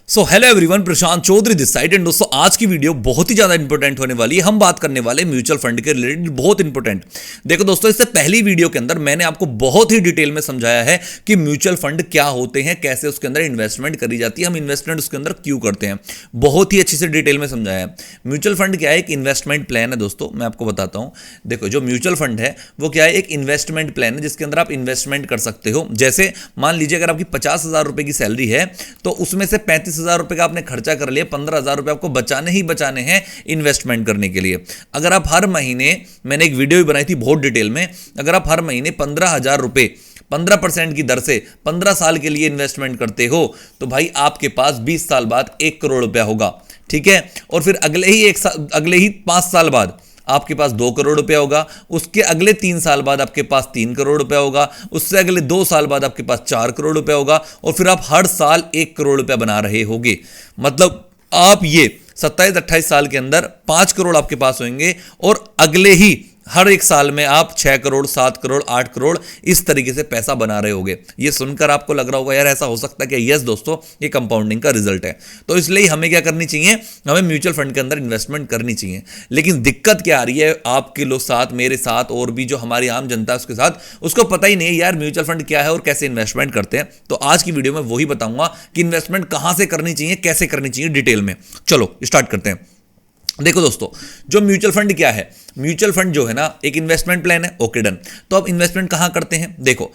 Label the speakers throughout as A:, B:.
A: So hello everyone, Prashant Chaudhary this side. And दोस्तों, आज की वीडियो बहुत ही ज्यादा इंपॉर्टेंट होने वाली है। हम बात करने वाले म्यूचुअल फंड के रिलेटेड, बहुत इंपॉर्टेंट। देखो दोस्तों, इससे पहली वीडियो के अंदर मैंने आपको बहुत ही डिटेल में समझाया है कि म्यूचुअल फंड क्या होते हैं, कैसे उसके अंदर इन्वेस्टमेंट करी जाती है, हम इन्वेस्टमेंट उसके अंदर क्यों करते हैं, बहुत ही अच्छे से डिटेल में समझाया है। म्यूचुअल फंड क्या है? एक इन्वेस्टमेंट प्लान है दोस्तों। मैं आपको बताता हूं। देखो, जो म्यूचुअल फंड है वो क्या है? एक इन्वेस्टमेंट प्लान है जिसके अंदर आप इन्वेस्टमेंट कर सकते हो। जैसे मान लीजिए, अगर आपकी 50,000 रुपए की सैलरी है तो उसमें से 35,000 रुपए का आपने खर्चा कर लिया, 15,000 रुपए आपको बचाने ही बचाने हैं इन्वेस्टमेंट करने के लिए। अगर आप हर महीने, मैंने एक वीडियो भी बनाई थी बहुत डिटेल में, अगर आप हर महीने 15,000 रुपए 15% की दर से 15 साल के लिए इन्वेस्टमेंट करते हो तो भाई आपके पास 20 साल बाद 1 करोड़ रुपया होगा। ठीक है। और फिर अगले ही 5 साल बाद आपके पास 2 करोड़ रुपया होगा। उसके अगले 3 साल बाद आपके पास 3 करोड़ रुपया होगा। उससे अगले 2 साल बाद आपके पास 4 करोड़ रुपया होगा। और फिर आप हर साल 1 करोड़ रुपया बना रहे होगे। मतलब आप ये 27-28 साल के अंदर 5 करोड़ आपके पास होंगे और अगले ही हर एक साल में आप 6 करोड़, 7 करोड़, 8 करोड़ इस तरीके से पैसा बना रहे होगे। ये सुनकर आपको लग रहा होगा यार ऐसा हो सकता है कि यस दोस्तों, ये कंपाउंडिंग का रिजल्ट है। तो इसलिए हमें क्या करनी चाहिए? हमें म्यूचुअल फंड के अंदर इन्वेस्टमेंट करनी चाहिए। लेकिन दिक्कत क्या आ रही है आपके लोग साथ, मेरे साथ और भी जो हमारी आम जनता है उसके साथ, उसको पता ही नहीं है यार म्यूचुअल फंड क्या है और कैसे इन्वेस्टमेंट करते हैं। तो आज की वीडियो में वही बताऊंगा कि इन्वेस्टमेंट कहां से करनी चाहिए, कैसे करनी चाहिए, डिटेल में। चलो स्टार्ट करते हैं। देखो दोस्तों, जो म्यूचुअल फंड क्या है? म्यूचुअल फंड जो है ना, एक इन्वेस्टमेंट प्लान है। Okay done. तो अब इन्वेस्टमेंट कहां करते हैं? देखो,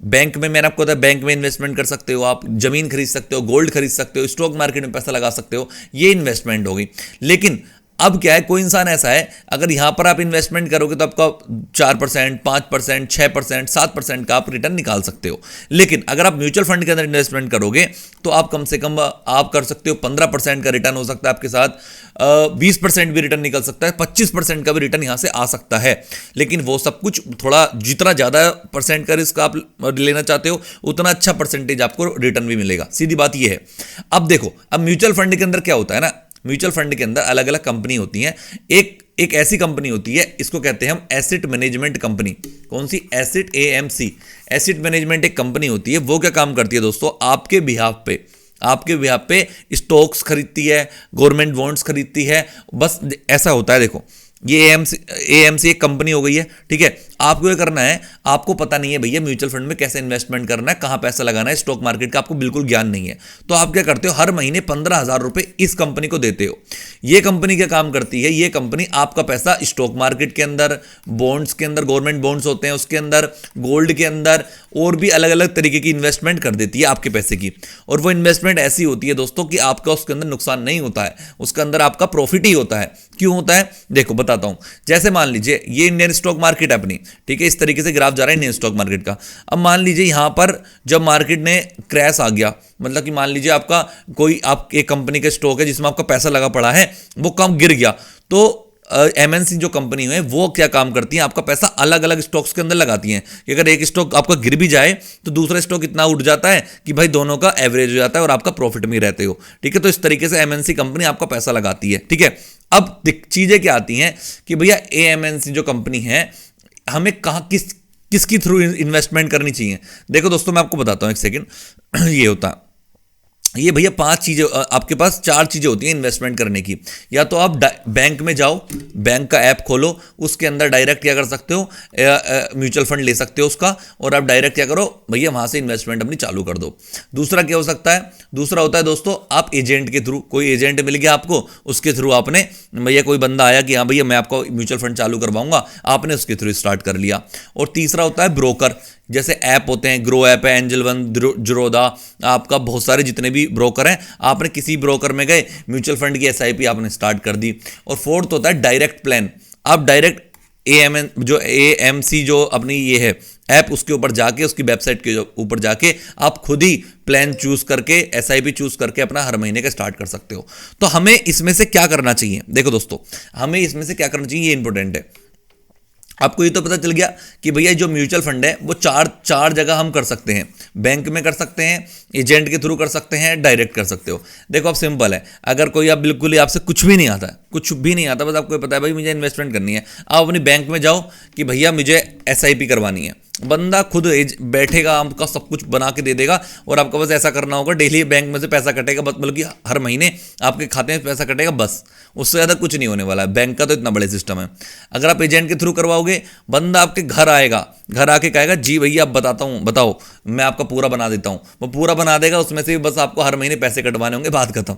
A: बैंक में, मैंने आपको बताया, बैंक में इन्वेस्टमेंट कर सकते हो, आप जमीन खरीद सकते हो, गोल्ड खरीद सकते हो, स्टॉक मार्केट में पैसा लगा सकते हो, ये इन्वेस्टमेंट होगी। लेकिन अब क्या है, कोई इंसान ऐसा है, अगर यहां पर आप इन्वेस्टमेंट करोगे तो आपका 4%, 5%, 6%, 7% का आप रिटर्न निकाल सकते हो। लेकिन अगर आप म्यूचुअल फंड के अंदर इन्वेस्टमेंट करोगे तो आप कम से कम आप कर सकते हो 15% का रिटर्न हो सकता है आपके साथ, 20% भी रिटर्न निकल सकता है, 25% का भी रिटर्न यहां से आ सकता है। लेकिन वो सब कुछ थोड़ा, जितना ज्यादा परसेंट का रिस्क आप लेना चाहते हो उतना अच्छा परसेंटेज आपको रिटर्न भी मिलेगा। सीधी बात यह है। अब देखो, अब म्यूचुअल फंड के अंदर क्या होता है ना, म्यूचुअल फंड के अंदर अलग अलग कंपनी होती हैं। एक ऐसी कंपनी होती है, इसको कहते हैं हम एसेट मैनेजमेंट कंपनी। कौन सी? Asset, AMC। एसेट मैनेजमेंट एक कंपनी होती है। वो क्या काम करती है दोस्तों? आपके बिहाफ पे स्टॉक्स खरीदती है, गवर्नमेंट बॉन्ड्स खरीदती है। बस ऐसा होता है। देखो, ये AMC एक कंपनी हो गई है। ठीक है। आपको क्या करना है, आपको पता नहीं है भैया म्यूचुअल फंड में कैसे इन्वेस्टमेंट करना है, कहां पैसा लगाना है, स्टॉक मार्केट का आपको बिल्कुल ज्ञान नहीं है। तो आप क्या करते हो, हर महीने 15,000 रुपए इस कंपनी को देते हो। ये कंपनी क्या काम करती है? ये कंपनी आपका पैसा स्टॉक मार्केट के अंदर, बॉन्ड्स के अंदर, गवर्नमेंट बॉन्ड्स होते हैं उसके अंदर, गोल्ड के अंदर और भी अलग अलग तरीके की इन्वेस्टमेंट कर देती है आपके पैसे की। और वो इन्वेस्टमेंट ऐसी होती है दोस्तों कि आपका उसके अंदर नुकसान नहीं होता है, उसके अंदर आपका प्रॉफिट ही होता है। क्यों होता है? देखो बताता हूं। जैसे मान लीजिए ये इंडियन स्टॉक मार्केट है अपनी, ठीक है, इस तरीके से ग्राफ जा रहा है इंडियन स्टॉक मार्केट का। अब मान लीजिए यहां पर जब मार्केट ने क्रैश आ गया, मतलब कि मान लीजिए आपका कोई, आप एक कंपनी का स्टॉक है जिसमें आपका पैसा लगा पड़ा है, वो कम गिर गया, तो MNC जो कंपनी है वो क्या काम करती है, आपका पैसा अलग अलग स्टॉक्स के अंदर लगाती हैं कि अगर एक स्टॉक आपका गिर भी जाए तो दूसरा स्टॉक इतना उठ जाता है कि भाई दोनों का एवरेज हो जाता है और आपका प्रॉफिट में रहते हो। ठीक है। तो इस तरीके से MNC कंपनी आपका पैसा लगाती है। ठीक है। अब चीजें क्या आती हैं कि भैया AMNC जो कंपनी है, हमें कहाँ किसकी थ्रू इन्वेस्टमेंट करनी चाहिए? देखो दोस्तों, मैं आपको बताता हूं, एक सेकेंड। ये होता है, ये भैया 5 चीजें, आपके पास 4 चीजें होती हैं इन्वेस्टमेंट करने की। या तो आप बैंक में जाओ, बैंक का ऐप खोलो, उसके अंदर डायरेक्ट क्या कर सकते हो, म्यूचुअल फंड ले सकते हो उसका, और आप डायरेक्ट क्या करो भैया, वहां से इन्वेस्टमेंट अपनी चालू कर दो। दूसरा क्या हो सकता है? दूसरा होता है दोस्तों, आप एजेंट के थ्रू, कोई एजेंट मिल गया आपको, उसके थ्रू आपने, भैया कोई बंदा आया कि हाँ भैया मैं आपको म्यूचुअल फंड चालू करवाऊंगा, आपने उसके थ्रू स्टार्ट कर लिया। और तीसरा होता है ब्रोकर। जैसे ऐप होते हैं, ग्रो ऐप है, एंजल वन, जीरोधा, आपका बहुत सारे जितने भी ब्रोकर हैं, आपने किसी ब्रोकर में गए, म्यूचुअल फंड की SIP आपने स्टार्ट कर दी। और फोर्थ होता है डायरेक्ट प्लान। आप डायरेक्ट AMC जो अपनी ये है ऐप, उसके ऊपर जाके, उसकी वेबसाइट के ऊपर जाके आप खुद ही प्लान चूज करके, SIP चूज करके अपना हर महीने का स्टार्ट कर सकते हो। तो हमें इसमें से क्या करना चाहिए? देखो दोस्तों, हमें इसमें से क्या करना चाहिए, ये इंपॉर्टेंट है। आपको ये तो पता चल गया कि भैया जो म्यूचुअल फंड है वो चार जगह हम कर सकते हैं। बैंक में कर सकते हैं, एजेंट के थ्रू कर सकते हैं, डायरेक्ट कर सकते हो। देखो अब सिंपल है, अगर कोई आप बिल्कुल ही आपसे कुछ भी नहीं आता है, कुछ भी नहीं आता, बस आपको ये पता है भाई मुझे इन्वेस्टमेंट करनी है। आप अपनी बैंक में जाओ कि भैया मुझे SIP करवानी है, बंदा खुद बैठेगा, आपका सब कुछ बना के दे देगा और आपको बस ऐसा करना होगा, डेली बैंक में से पैसा कटेगा, बस मतलब कि हर महीने आपके खाते में पैसा कटेगा, बस उससे ज़्यादा कुछ नहीं होने वाला है। बैंक का तो इतना बड़े सिस्टम है। अगर आप एजेंट के थ्रू करवाओगे, बंदा आपके घर आएगा, घर आके कहेगा जी भैया आप बताओ मैं आपका पूरा बना देता हूँ, वो पूरा बना देगा, उसमें से बस आपको हर महीने पैसे कटवाने होंगे, बात खत्म।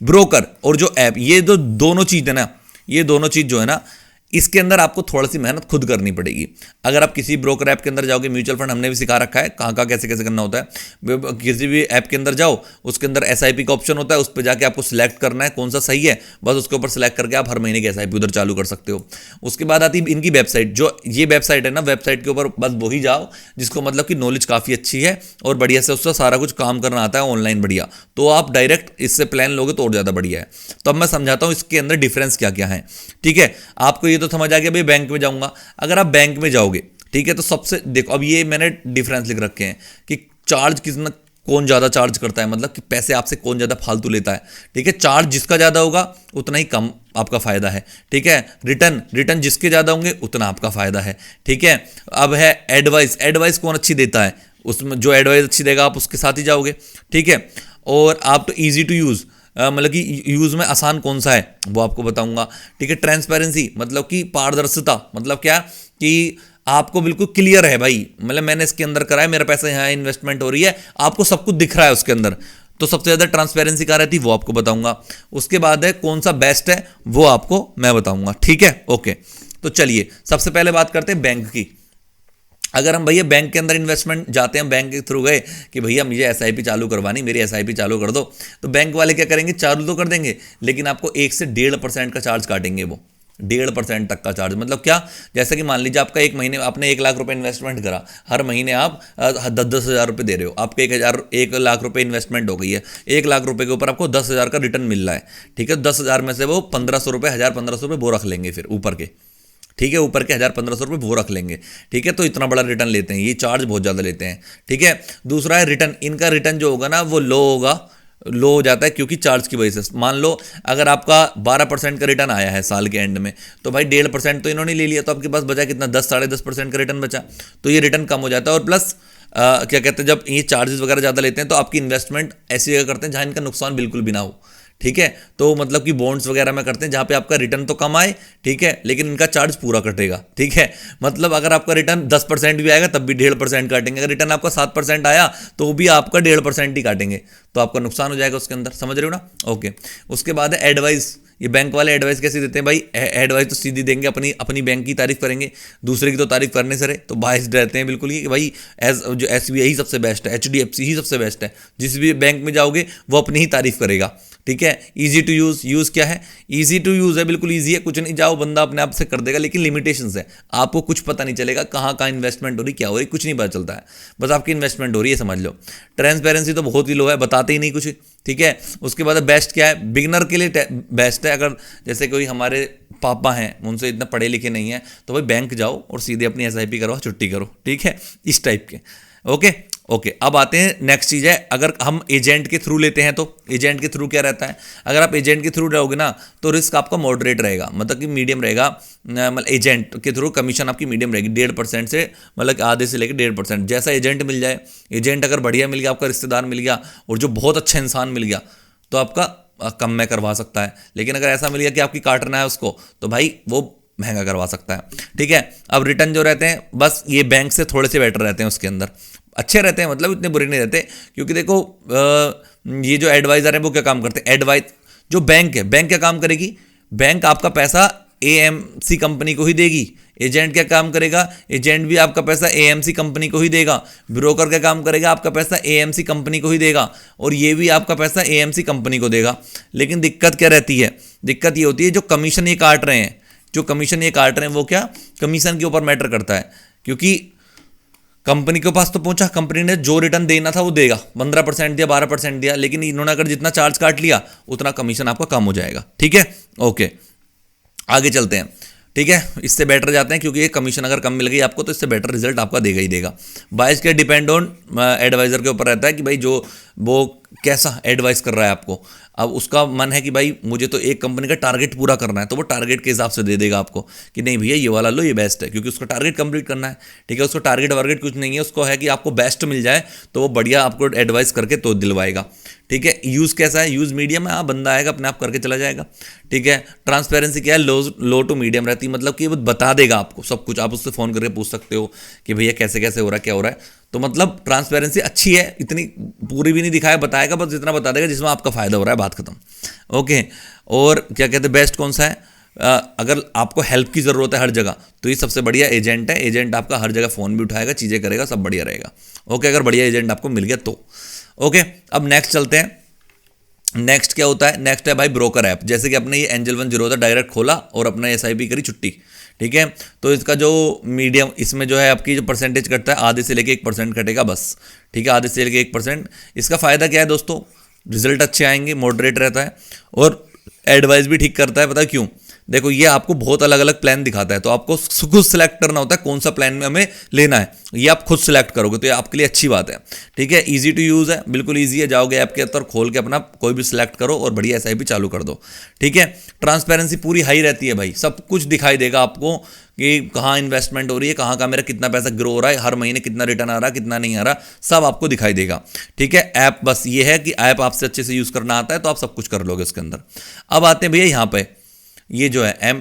A: ब्रोकर और जो ऐप, ये जो दोनों चीज़ है ना, ये दोनों चीज़ जो है ना, इसके अंदर आपको थोड़ी सी मेहनत खुद करनी पड़ेगी। अगर आप किसी ब्रोकर ऐप के अंदर जाओगे, म्यूचुअल फंड हमने भी सिखा रखा है कहाँ कहाँ कैसे कैसे करना होता है। किसी भी ऐप के अंदर जाओ, उसके अंदर SIP का ऑप्शन होता है, उस पर जाके आपको सिलेक्ट करना है कौन सा सही है, बस उसके ऊपर सिलेक्ट करके आप हर महीने की SIP उधर चालू कर सकते हो। उसके बाद आती है इनकी वेबसाइट, जो ये वेबसाइट है ना, वेबसाइट के ऊपर बस वही जाओ जिसको मतलब कि नॉलेज काफ़ी अच्छी है और बढ़िया से उसका सारा कुछ काम करना आता है ऑनलाइन बढ़िया, तो आप डायरेक्ट इससे प्लान लोगे तो और ज़्यादा बढ़िया है। तो अब मैं समझाता हूँ इसके अंदर डिफरेंस क्या क्या है। ठीक है, आपको ये तो समझ आ गया भाई बैंक में जाऊंगा। अगर आप बैंक में जाओगे, ठीक है, तो सबसे देखो, अब ये मैंने डिफरेंस लिख रखे हैं कि चार्ज कितना, कौन ज़्यादा चार्ज करता है, मतलब कि पैसे आपसे कौन ज़्यादा फालतू लेता है। ठीक है, चार्ज जिसका ज़्यादा होगा उतना ही कम आपका फ़ायदा है। ठीक है, रिटर्न जिसके ज़्यादा होंगे उतना आपका फ़ायदा है। ठीक है, अब है एडवाइस कौन अच्छी देता है, उसमें जो एडवाइस अच्छी देगा आप उसके साथ ही जाओगे। ठीक है, और आप तो ईजी टू यूज़, मतलब कि यूज़ में आसान कौन सा है वो आपको बताऊंगा। ठीक है, ट्रांसपेरेंसी मतलब कि पारदर्शिता, मतलब क्या कि आपको बिल्कुल क्लियर है भाई, मतलब मैंने इसके अंदर करा है, मेरा पैसा यहाँ इन्वेस्टमेंट हो रही है, आपको सब कुछ दिख रहा है उसके अंदर, तो सबसे ज़्यादा ट्रांसपेरेंसी कहाँ रहती है वो आपको बताऊंगा। उसके बाद है कौन सा बेस्ट है वो आपको मैं बताऊंगा। ठीक है, ओके, तो चलिए सबसे पहले बात करते हैं बैंक की। अगर हम भैया बैंक के अंदर इन्वेस्टमेंट जाते हैं, बैंक के थ्रू गए कि भैया मुझे SIP चालू करवानी, मेरी SIP चालू कर दो, तो बैंक वाले क्या करेंगे, चालू तो कर देंगे, लेकिन आपको 1 से 1.5% का चार्ज काटेंगे, वो 1.5% तक का चार्ज। मतलब क्या, जैसे कि मान लीजिए आपका एक महीने आपने 1 लाख रुपए इन्वेस्टमेंट करा, हर महीने आप 10,000 रुपये दे रहे हो, आपके 1 लाख रुपए इन्वेस्टमेंट हो गई है, 1 लाख रुपए के ऊपर आपको 10,000 का रिटर्न मिल रहा है। ठीक है, 10,000 में से वो 1,500 रुपये, 1,000-1,500 रुपये वो रख लेंगे फिर ऊपर के। ठीक है, ऊपर के 1,000-1,500 रुपये वो रख लेंगे। ठीक है, तो इतना बड़ा रिटर्न लेते हैं, ये चार्ज बहुत ज़्यादा लेते हैं। ठीक है, दूसरा है रिटर्न, इनका रिटर्न जो होगा ना वो लो हो जाता है क्योंकि चार्ज की वजह से। मान लो अगर आपका 12% का रिटर्न आया है साल के एंड में, तो भाई 1.5% तो इन्होंने ले लिया, तो आपके पास बचा कितना, 10-10.5% का रिटर्न बचा, तो ये रिटर्न कम हो जाता है। और प्लस क्या कहते हैं, जब ये चार्जेस वगैरह ज़्यादा लेते हैं तो आपकी इन्वेस्टमेंट ऐसी जगह करते हैं जहाँ इनका नुकसान बिल्कुल भी ना हो। ठीक है, तो मतलब कि बॉन्ड्स वगैरह में करते हैं जहाँ पे आपका रिटर्न तो कम आए, ठीक है, लेकिन इनका चार्ज पूरा कटेगा। ठीक है, मतलब अगर आपका रिटर्न 10% भी आएगा तब भी 1.5% काटेंगे, अगर रिटर्न आपका 7% आया तो भी आपका 1.5% ही काटेंगे, तो आपका नुकसान हो जाएगा उसके अंदर, समझ रहे हो ना। ओके, उसके बाद है एडवाइस। ये बैंक वाले एडवाइस कैसे देते हैं भाई, एडवाइस तो सीधी देंगे, अपनी बैंक की तारीफ करेंगे, दूसरे की तो तारीफ करने से रहे, तो बायस्ड रहते हैं बिल्कुल कि भाई जो SBI ही सबसे बेस्ट है, HDFC ही सबसे बेस्ट है, जिस भी बैंक में जाओगे वो अपनी ही तारीफ करेगा। ठीक है, ईजी टू यूज़ क्या है, ईजी टू यूज़ है, बिल्कुल ईजी है, कुछ नहीं, जाओ बंदा अपने आप से कर देगा, लेकिन लिमिटेशंस है, आपको कुछ पता नहीं चलेगा कहाँ कहाँ इन्वेस्टमेंट हो रही, क्या हो रही, कुछ नहीं पता चलता है, बस आपकी इन्वेस्टमेंट हो रही है, समझ लो। ट्रांसपेरेंसी तो बहुत ही लो है, बताते ही नहीं कुछ। ठीक है, उसके बाद बेस्ट क्या है, बिगनर के लिए बेस्ट है, अगर जैसे कोई हमारे पापा हैं उनसे इतना पढ़े लिखे नहीं है, तो भाई बैंक जाओ और सीधे अपनी SIP करो, छुट्टी करो। ठीक है, इस टाइप के। ओके, अब आते हैं नेक्स्ट चीज़ है, अगर हम एजेंट के थ्रू लेते हैं तो एजेंट के थ्रू क्या रहता है, अगर आप एजेंट के थ्रू रहोगे ना तो रिस्क आपका मॉडरेट रहेगा, मतलब कि मीडियम रहेगा, मतलब एजेंट के थ्रू कमीशन आपकी मीडियम रहेगी, 1.5% से, मतलब आधे से लेकर 1.5%, जैसा एजेंट मिल जाए, एजेंट अगर बढ़िया मिल गया, आपका रिश्तेदार मिल गया और जो बहुत अच्छा इंसान मिल गया तो आपका कम में करवा सकता है, लेकिन अगर ऐसा मिल गया कि आपकी काटना है उसको, तो भाई वो महंगा करवा सकता है। ठीक है, अब रिटर्न जो रहते हैं बस ये बैंक से थोड़े से बेटर रहते हैं, उसके अंदर अच्छे रहते हैं, मतलब इतने बुरे नहीं रहते, क्योंकि देखो ये जो एडवाइज़र है वो क्या काम करते हैं, जो बैंक है, बैंक क्या काम करेगी, बैंक आपका पैसा AMC कंपनी को ही देगी। एजेंट क्या काम करेगा, एजेंट भी आपका पैसा AMC कंपनी को ही देगा। ब्रोकर क्या काम करेगा, आपका पैसा AMC कंपनी को ही देगा, और ये भी आपका पैसा AMC कंपनी को देगा। लेकिन दिक्कत क्या रहती है, दिक्कत ये होती है जो कमीशन ये काट रहे हैं, वो क्या कमीशन के ऊपर मैटर करता है, क्योंकि कंपनी के पास तो पहुंचा, कंपनी ने जो रिटर्न देना था वो देगा, 15% दिया, 12% दिया, लेकिन इन्होंने अगर जितना चार्ज काट लिया उतना कमीशन आपका कम हो जाएगा। ठीक है, ओके, आगे चलते हैं। ठीक है, इससे बेटर जाते हैं, क्योंकि ये कमीशन अगर कम मिल गई आपको तो इससे बेटर रिजल्ट आपका देगा ही देगा। बायस के डिपेंड ऑन एडवाइजर के ऊपर रहता है कि भाई जो वो कैसा एडवाइस कर रहा है आपको। अब उसका मन है कि भाई मुझे तो एक कंपनी का टारगेट पूरा करना है, तो वो टारगेट के हिसाब से दे देगा आपको कि नहीं भैया ये वाला लो, ये बेस्ट है, क्योंकि उसका टारगेट कंप्लीट करना है। ठीक है, उसको टारगेट वारगेट कुछ नहीं है, उसको है कि आपको बेस्ट मिल जाए, तो वो बढ़िया आपको एडवाइस करके तो दिलवाएगा। ठीक है, यूज़ कैसा है, यूज़ मीडियम है, हाँ बंदा आएगा अपने आप करके चला जाएगा। ठीक है, ट्रांसपेरेंसी क्या है, लो टू मीडियम रहती है, मतलब कि वो बता देगा आपको सब कुछ, आप उससे फ़ोन करके पूछ सकते हो कि भैया कैसे कैसे हो रहा है, क्या हो रहा है। तो मतलब ट्रांसपेरेंसी अच्छी है, इतनी पूरी भी नहीं दिखाया, बताएगा बस जितना बता देगा जिसमें आपका फ़ायदा हो रहा है, बात खत्म। ओके, और क्या कहते हैं बेस्ट कौन सा है, अगर आपको हेल्प की ज़रूरत है हर जगह, तो ये सबसे बढ़िया एजेंट है। एजेंट आपका हर जगह फ़ोन भी उठाएगा, चीज़ें करेगा, सब बढ़िया रहेगा। ओके, अगर बढ़िया एजेंट आपको मिल गया तो। ओके, अब नेक्स्ट चलते हैं। नेक्स्ट क्या होता है, नेक्स्ट है भाई ब्रोकर ऐप। जैसे कि अपने ये एंजल 1 था, डायरेक्ट खोला और अपना SIP करी, छुट्टी। ठीक है, तो इसका जो मीडियम, इसमें जो है आपकी जो परसेंटेज कटता है, आधे से लेके 1% कटेगा बस। ठीक है, आधे से लेके 1%। इसका फ़ायदा क्या है दोस्तों, रिजल्ट अच्छे आएंगे, मॉडरेट रहता है और एडवाइस भी ठीक करता है। पता है क्यों, देखो ये आपको बहुत अलग अलग प्लान दिखाता है, तो आपको खुद सिलेक्ट करना होता है कौन सा प्लान में हमें लेना है, ये आप खुद सिलेक्ट करोगे तो ये आपके लिए अच्छी बात है। ठीक है, इजी टू यूज़ है, बिल्कुल इजी है, जाओगे ऐप के अंदर, खोल के अपना कोई भी सिलेक्ट करो और बढ़िया SIP चालू कर दो। ठीक है, ट्रांसपेरेंसी पूरी हाई रहती है भाई, सब कुछ दिखाई देगा आपको कि कहाँ इन्वेस्टमेंट हो रही है, कहाँ का मेरा कितना पैसा ग्रो हो रहा है, हर महीने कितना रिटर्न आ रहा है, कितना नहीं आ रहा, सब आपको दिखाई देगा। ठीक है, ऐप बस ये है कि ऐप आपसे अच्छे से यूज़ करना आता है तो आप सब कुछ कर लोगे उसके अंदर। अब आते हैं भैया यहाँ पे, ये जो है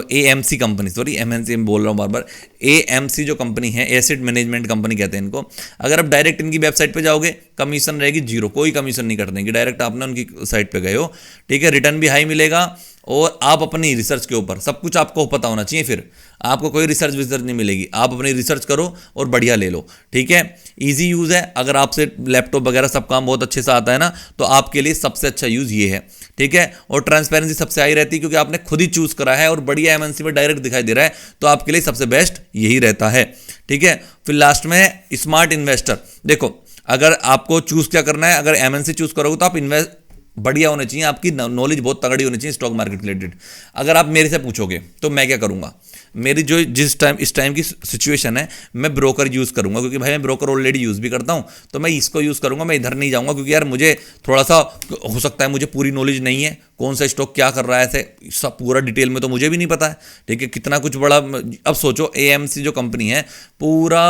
A: AMC कंपनी, सॉरी MNC में बोल रहा हूँ बार बार, AMC जो कंपनी है, एसेट मैनेजमेंट कंपनी कहते हैं इनको। अगर आप डायरेक्ट इनकी वेबसाइट पे जाओगे, कमीशन रहेगी 0, कोई कमीशन नहीं कटने की, डायरेक्ट आपने उनकी साइट पे गए हो। ठीक है, रिटर्न भी हाई मिलेगा और आप अपनी रिसर्च के ऊपर, सब कुछ आपको पता होना चाहिए, फिर आपको कोई रिसर्च विसर्च नहीं मिलेगी, आप अपनी रिसर्च करो और बढ़िया ले लो। ठीक है, इजी यूज़ है, अगर आपसे लैपटॉप वगैरह सब काम बहुत अच्छे से आता है ना, तो आपके लिए सबसे अच्छा यूज़ ये है। ठीक है, और ट्रांसपेरेंसी सबसे हाई रहती है क्योंकि आपने खुद ही चूज़ करा है और बढ़िया MNC में डायरेक्ट दिखाई दे रहा है, तो आपके लिए सबसे बेस्ट यही रहता है। ठीक है, फिर लास्ट में है स्मार्ट इन्वेस्टर। देखो अगर आपको चूज़ क्या करना है, अगर MNC चूज़ करोगे तो आप इन्वेस्ट बढ़िया होने चाहिए, आपकी नॉलेज बहुत तगड़ी होनी चाहिए स्टॉक मार्केट रिलेटेड। अगर आप मेरे से पूछोगे तो मैं क्या करूंगा, मेरी जो इस टाइम की सिचुएशन है, मैं ब्रोकर यूज़ करूंगा, क्योंकि भाई मैं ब्रोकर ऑलरेडी यूज़ भी करता हूं, तो मैं इसको यूज़ करूंगा, मैं इधर नहीं जाऊंगा, क्योंकि यार मुझे थोड़ा सा हो सकता है मुझे पूरी नॉलेज नहीं है, कौन सा स्टॉक क्या कर रहा है, ऐसे सब पूरा डिटेल में तो मुझे भी नहीं पता है। ठीक है, कितना कुछ बड़ा, अब सोचो AMC जो कंपनी है, पूरा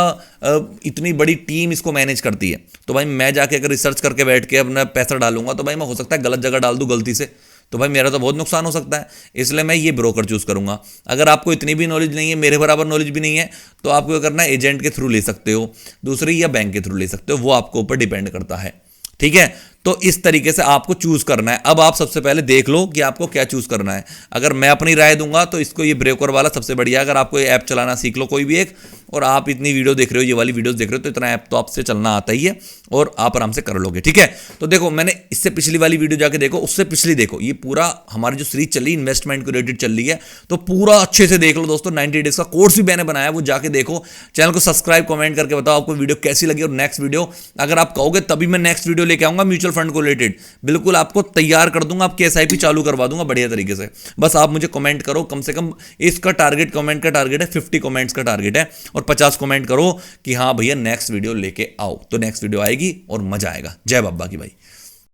A: इतनी बड़ी टीम इसको मैनेज करती है, तो भाई मैं जाके अगर रिसर्च करके बैठ के अपना पैसा डालूंगा तो भाई मैं हो सकता है गलत जगह डाल दूं गलती से, तो भाई मेरा तो बहुत नुकसान हो सकता है। इसलिए मैं ये ब्रोकर चूज़ करूंगा। अगर आपको इतनी भी नॉलेज नहीं है, मेरे बराबर नॉलेज भी नहीं है, तो आपको क्या करना है, एजेंट के थ्रू ले सकते हो, दूसरी या बैंक के थ्रू ले सकते हो, वो आपको ऊपर डिपेंड करता है। ठीक है, तो इस तरीके से आपको चूज़ करना है। अब आप सबसे पहले देख लो कि आपको क्या चूज़ करना है। अगर मैं अपनी राय दूंगा तो इसको, ये ब्रोकर वाला सबसे बढ़िया। अगर आपको ये ऐप चलाना सीख लो कोई भी एक, और आप इतनी वीडियो देख रहे हो, ये वाली वीडियोस देख रहे हो, तो इतना ऐप तो आपसे चलना आता ही है और आप आराम से कर लोगे। ठीक है, तो देखो मैंने इससे पिछली वाली वीडियो जाके देखो, उससे पिछली देखो, ये पूरा हमारी जो सीरीज चल रही है इन्वेस्टमेंट को रिलेटेड चल रही है, तो पूरा अच्छे से देख लो दोस्तों। 90 डेज का कोर्स भी मैंने बनाया, वो जाके देखो। चैनल को सब्सक्राइब, कमेंट करके बताओ आपको वीडियो कैसी लगी, और नेक्स्ट वीडियो अगर आप कहोगे तभी मैं नेक्स्ट वीडियो लेके आऊंगा म्यूचुअल फंड को रिलेटेड, बिल्कुल आपको तैयार कर दूंगा, आपकी SIP चालू करवा दूंगा बढ़िया तरीके से। बस आप मुझे कमेंट करो, कम से कम इसका टारगेट, कमेंट का टारगेट है 50 कमेंट्स का टारगेट है, और 50 कमेंट करो कि हाँ भैया नेक्स्ट वीडियो लेके आओ, तो नेक्स्ट वीडियो आएगी और मजा आएगा। जय बाबा की भाई।